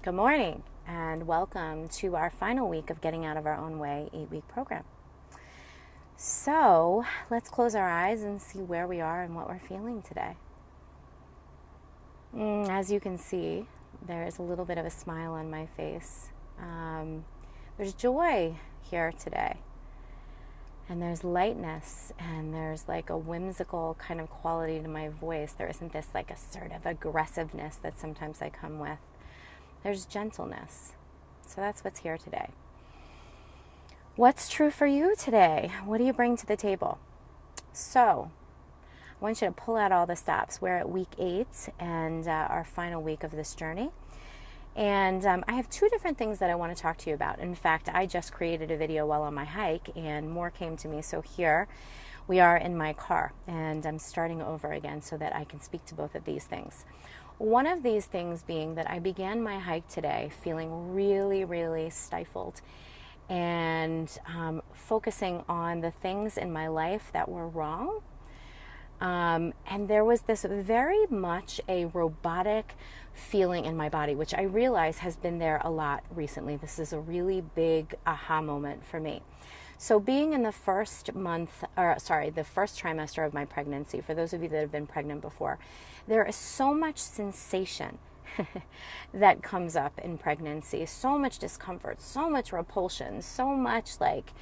Good morning, and welcome to our final week of Getting Out of Our Own Way 8-week program. So, let's close our eyes and see where we are and what we're feeling today. As you can see, there is a little bit of a smile on my face. There's joy here today, and there's lightness, and there's like a whimsical kind of quality to my voice. There isn't this like assertive aggressiveness that sometimes I come with. There's gentleness. So that's what's here today. What's true for you today? What do you bring to the table? So I want you to pull out all the stops. We're at week 8 and our final week of this journey. And I have 2 different things that I want to talk to you about. In fact, I just created a video while on my hike and more came to me. So here we are in my car and I'm starting over again so that I can speak to both of these things. One of these things being that I began my hike today feeling really, really stifled and focusing on the things in my life that were wrong. And there was this very much a robotic feeling in my body, which I realize has been there a lot recently. This is a really big aha moment for me. So being in the first trimester of my pregnancy, for those of you that have been pregnant before, there is so much sensation that comes up in pregnancy, so much discomfort, so much repulsion, so much like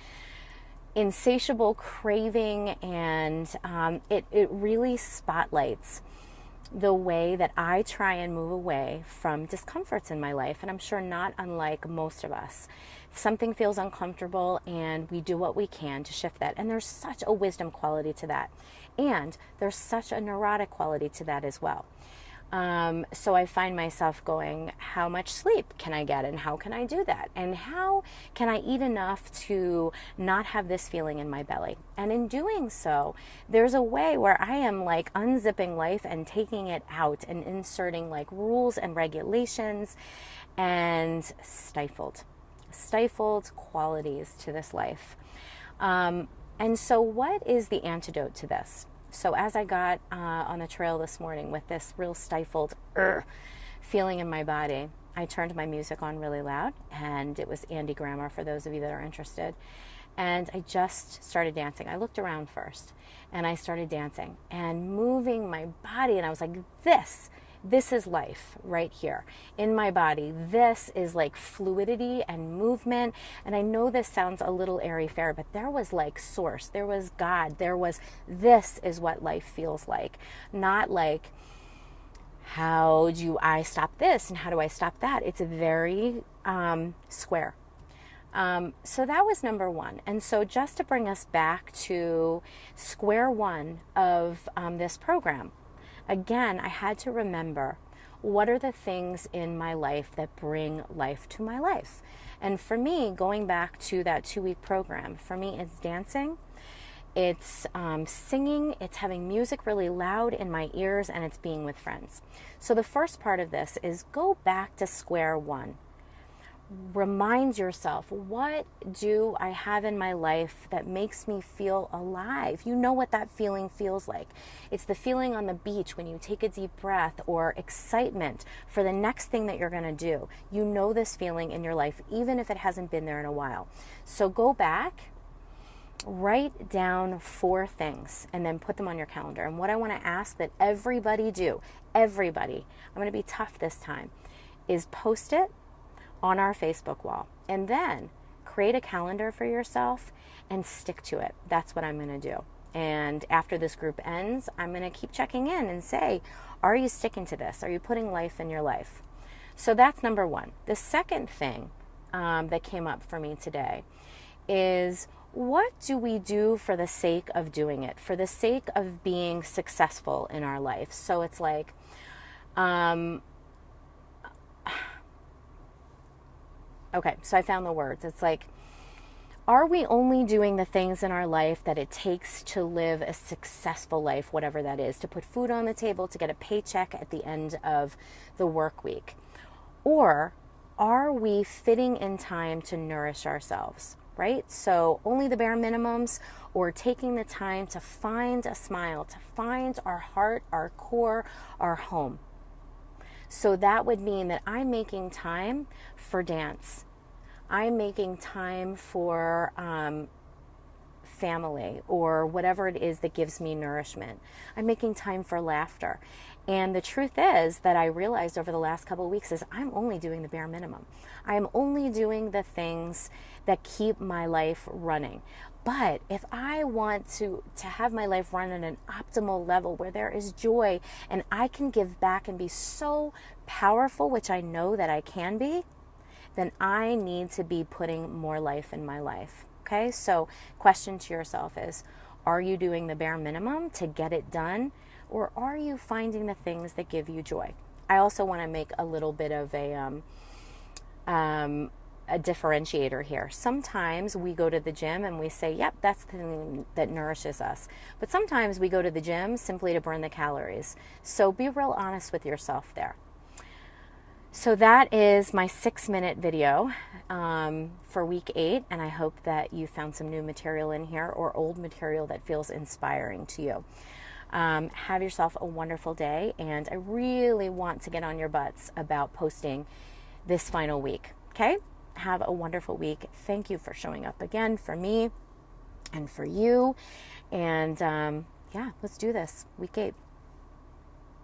insatiable craving, and it really spotlights the way that I try and move away from discomforts in my life. And I'm sure not unlike most of us. Something feels uncomfortable and we do what we can to shift that. And there's such a wisdom quality to that. And there's such a neurotic quality to that as well. So I find myself going, how much sleep can I get and how can I do that? And how can I eat enough to not have this feeling in my belly? And in doing so, there's a way where I am like unzipping life and taking it out and inserting like rules and regulations and stifled qualities to this life. And so what is the antidote to this? So as I got on the trail this morning with this real stifled feeling in my body, I turned my music on really loud, and it was Andy Grammer for those of you that are interested. And I just started dancing. I looked around first, and I started dancing and moving my body, and I was like, this is life right here in my body. This is like fluidity and movement. And I know this sounds a little airy-fairy, but there was like source, there was God, this is what life feels like. Not like, how do I stop this and how do I stop that? It's very square. So that was number 1. And so just to bring us back to square one of this program, again, I had to remember, what are the things in my life that bring life to my life? And for me, going back to that 2-week program, for me it's dancing, it's singing, it's having music really loud in my ears, and it's being with friends. So the first part of this is go back to square one. Remind yourself, what do I have in my life that makes me feel alive? You know what that feeling feels like. It's the feeling on the beach when you take a deep breath, or excitement for the next thing that you're going to do. You know this feeling in your life, even if it hasn't been there in a while. So go back, write down 4 things, and then put them on your calendar. And what I want to ask that everybody do, I'm going to be tough this time, is post it on our Facebook wall, and then create a calendar for yourself and stick to it. That's what I'm going to do. And after this group ends, I'm going to keep checking in and say, are you sticking to this? Are you putting life in your life? So that's number 1. The second thing that came up for me today is, what do we do for the sake of doing it, for the sake of being successful in our life? So it's like, okay, so I found the words. It's like, are we only doing the things in our life that it takes to live a successful life, whatever that is, to put food on the table, to get a paycheck at the end of the work week? Or are we fitting in time to nourish ourselves, right? So only the bare minimums, or taking the time to find a smile, to find our heart, our core, our home. So that would mean that I'm making time for dance. I'm making time for family or whatever it is that gives me nourishment. I'm making time for laughter. And the truth is that I realized over the last couple of weeks is I'm only doing the bare minimum. I'm only doing the things that keep my life running. But if I want to have my life run at an optimal level where there is joy and I can give back and be so powerful, which I know that I can be, then I need to be putting more life in my life. Okay, so question to yourself is, are you doing the bare minimum to get it done? Or are you finding the things that give you joy? I also want to make a little bit of a differentiator here. Sometimes we go to the gym and we say, yep, that's the thing that nourishes us. But sometimes we go to the gym simply to burn the calories. So be real honest with yourself there. So that is my 6-minute video for week 8, and I hope that you found some new material in here or old material that feels inspiring to you. Have yourself a wonderful day, and I really want to get on your butts about posting this final week. Okay? Have a wonderful week. Thank you for showing up again for me and for you. And yeah, let's do this. Week 8.